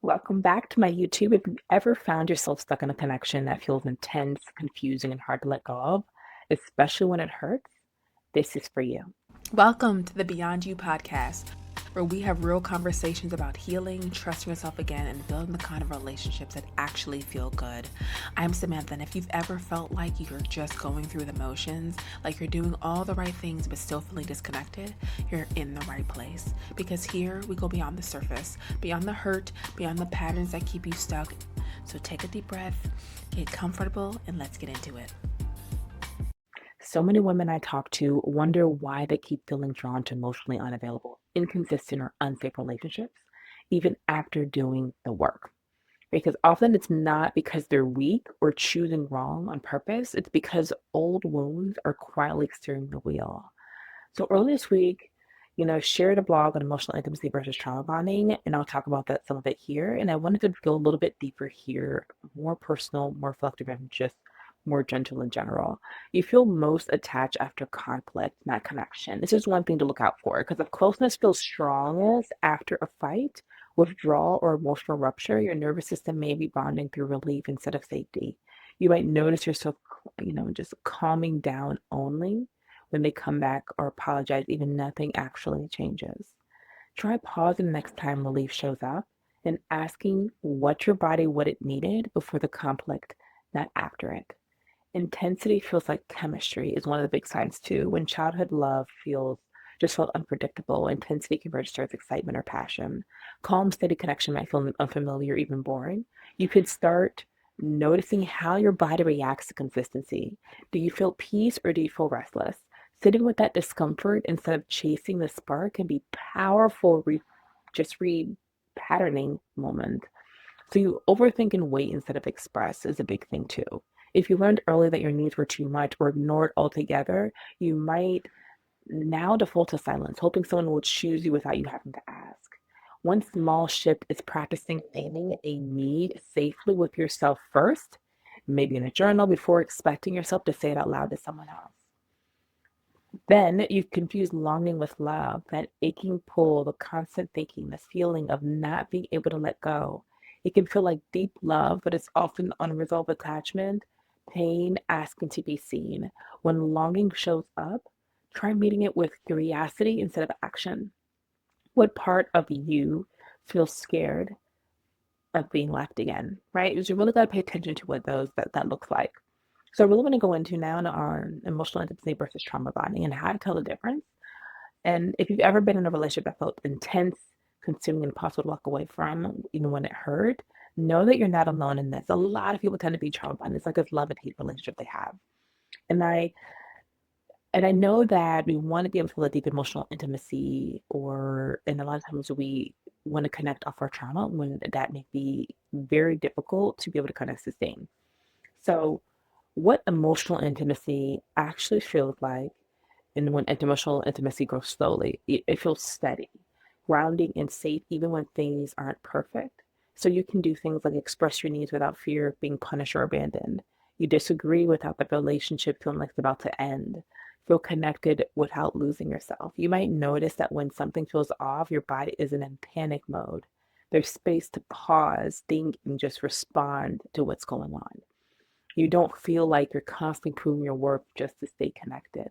Welcome back to my YouTube. If you've ever found yourself stuck in a connection that feels intense, confusing, and hard to let go of, especially when it hurts, this is for you. Welcome to the Beyond You podcast, where we have real conversations about healing, trusting yourself again, and building the kind of relationships that actually feel good. I'm Samantha, and if you've ever felt like you're just going through the motions, like you're doing all the right things but still feeling disconnected, you're in the right place. Because here we go beyond the surface, beyond the hurt, beyond the patterns that keep you stuck. So take a deep breath, get comfortable, and let's get into it. So many women I talk to wonder why they keep feeling drawn to emotionally unavailable, inconsistent, or unsafe relationships, even after doing the work. Because often it's not because they're weak or choosing wrong on purpose, it's because old wounds are quietly steering the wheel. So earlier this week, I shared a blog on emotional intimacy versus trauma bonding, and I'll talk about that some of it here. And I wanted to go a little bit deeper here, more personal, more reflective, and just more gentle in general. You feel most attached after conflict, not connection. This is one thing to look out for because if closeness feels strongest after a fight, withdrawal, or emotional rupture, your nervous system may be bonding through relief instead of safety. You might notice yourself, just calming down only when they come back or apologize, even nothing actually changes. Try pausing the next time relief shows up and asking what your body what it needed before the conflict, not after it. Intensity feels like chemistry is one of the big signs too. When childhood love felt unpredictable, intensity can register as excitement or passion. Calm, steady connection might feel unfamiliar, even boring. You could start noticing how your body reacts to consistency. Do you feel peace or do you feel restless? Sitting with that discomfort instead of chasing the spark can be powerful just repatterning moment. So you overthink and wait instead of express is a big thing too. If you learned early that your needs were too much or ignored altogether, you might now default to silence, hoping someone will choose you without you having to ask. One small shift is practicing naming a need safely with yourself first, maybe in a journal before expecting yourself to say it out loud to someone else. Then you confuse longing with love, that aching pull, the constant thinking, this feeling of not being able to let go. It can feel like deep love, but it's often unresolved attachment, pain asking to be seen. When longing shows up, try meeting it with curiosity instead of action. What part of you feels scared of being left again, right? Because you really got to pay attention to what that looks like. So we're really going to go into now our emotional intimacy versus trauma bonding and how to tell the difference. And if you've ever been in a relationship that felt intense, consuming, and impossible to walk away from, even when it hurt, know that you're not alone in this. A lot of people tend to be trauma bonded. It's like this love and hate relationship they have. And I know that we want to be able to feel a deep emotional intimacy, and a lot of times we want to connect off our trauma when that may be very difficult to be able to kind of sustain. So, what emotional intimacy actually feels like, and when emotional intimacy grows slowly, it feels steady, grounding, and safe, even when things aren't perfect. So you can do things like express your needs without fear of being punished or abandoned. You disagree without the relationship feeling like it's about to end. Feel connected without losing yourself. You might notice that when something feels off, your body isn't in panic mode. There's space to pause, think, and just respond to what's going on. You don't feel like you're constantly proving your worth just to stay connected.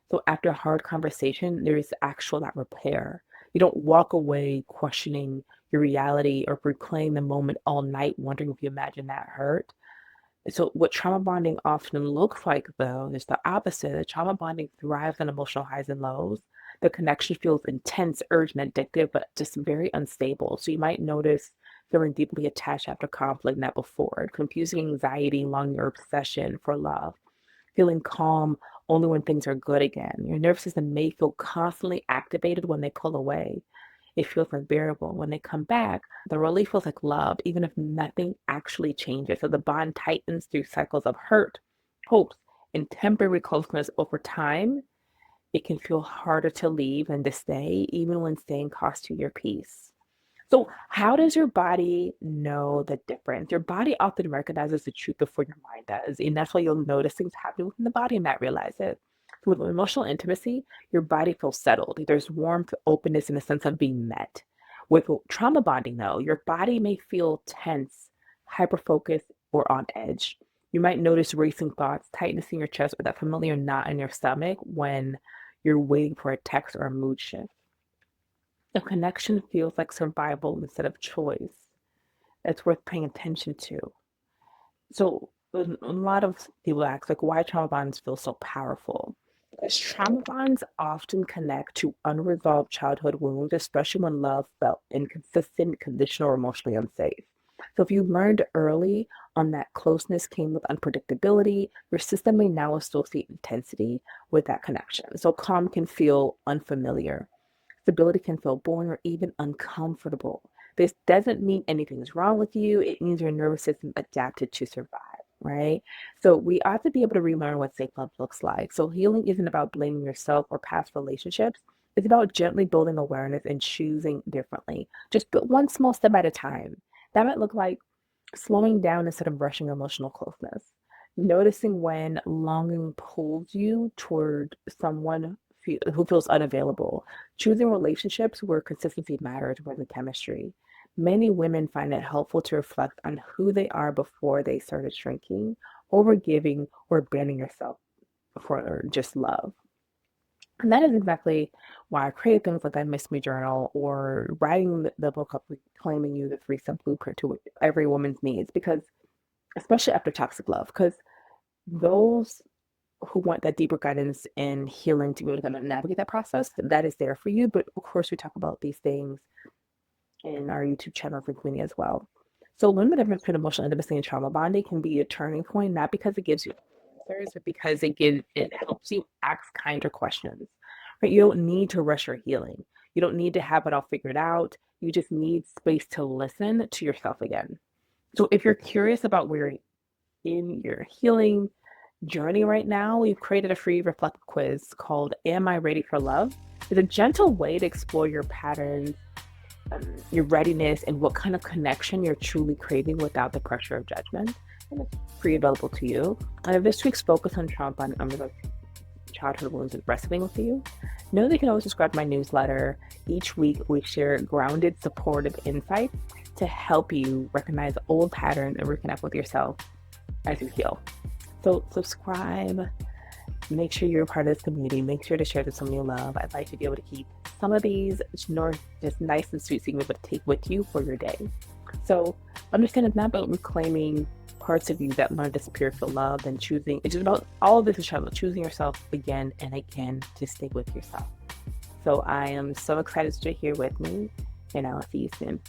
So after a hard conversation, there is actual that repair. You don't walk away questioning your reality or replaying the moment all night, wondering if you imagine that hurt. So what trauma bonding often looks like, though, is the opposite. Trauma bonding thrives on emotional highs and lows. The connection feels intense, urgent, addictive, but just very unstable. So you might notice feeling deeply attached after conflict, not before, confusing anxiety, longing, or obsession for love, feeling calm only when things are good again. Your nervous system may feel constantly activated when they pull away. It feels unbearable. When they come back, the relief feels like love, even if nothing actually changes. So the bond tightens through cycles of hurt, hopes, and temporary closeness over time. It can feel harder to leave than to stay, even when staying costs you your peace. So, how does your body know the difference? Your body often recognizes the truth before your mind does, and that's why you'll notice things happening within the body and not realize it. So with emotional intimacy, your body feels settled. There's warmth, openness, and a sense of being met. With trauma bonding, though, your body may feel tense, hyper-focused, or on edge. You might notice racing thoughts, tightness in your chest, or that familiar knot in your stomach when you're waiting for a text or a mood shift. The connection feels like survival instead of choice. That's worth paying attention to. So a lot of people ask, like, why trauma bonds feel so powerful? Because trauma bonds often connect to unresolved childhood wounds, especially when love felt inconsistent, conditional, or emotionally unsafe. So if you learned early on that closeness came with unpredictability, your system may now associate intensity with that connection. So calm can feel unfamiliar. Stability can feel boring or even uncomfortable. This doesn't mean anything's wrong with you. It means your nervous system adapted to survive, right? So we ought to be able to relearn what safe love looks like. So healing isn't about blaming yourself or past relationships. It's about gently building awareness and choosing differently. Just build one small step at a time. That might look like slowing down instead of rushing emotional closeness. Noticing when longing pulls you toward someone who feels unavailable. Choosing relationships where consistency matters more than chemistry. Many women find it helpful to reflect on who they are before they started shrinking, overgiving, or abandoning yourself for just love. And that is exactly why I create things like that Miss Me journal or writing the book up Reclaiming You, the 3-step blueprint to every woman's needs, because especially after toxic love, because those who want that deeper guidance and healing to be able to kind of navigate that process, that is there for you. But of course, we talk about these things in our YouTube channel for community as well. So learn the difference between emotional intimacy and trauma bonding can be a turning point, not because it gives you answers, but because it helps you ask kinder questions. Right? You don't need to rush your healing. You don't need to have it all figured out. You just need space to listen to yourself again. So if you're curious about where you're in your healing journey right now, we've created a free reflective quiz called Am I Ready for Love? It's a gentle way to explore your patterns, your readiness, and what kind of connection you're truly craving without the pressure of judgment. And it's free available to you. This week's focus on trauma and unresolved childhood wounds is wrestling with you. Know that you can always subscribe to my newsletter. Each week, we share grounded, supportive insights to help you recognize old patterns and reconnect with yourself as you heal. So subscribe, make sure you're a part of this community, make sure to share this with someone you love. I'd like to be able to keep some of these just nice and sweet so you can be able to take with you for your day. So understand it's not about reclaiming parts of you that want to disappear for love and choosing. It's just about all of this is about choosing yourself again and again to stay with yourself. So I am so excited that you're here with me, and I'll see you soon.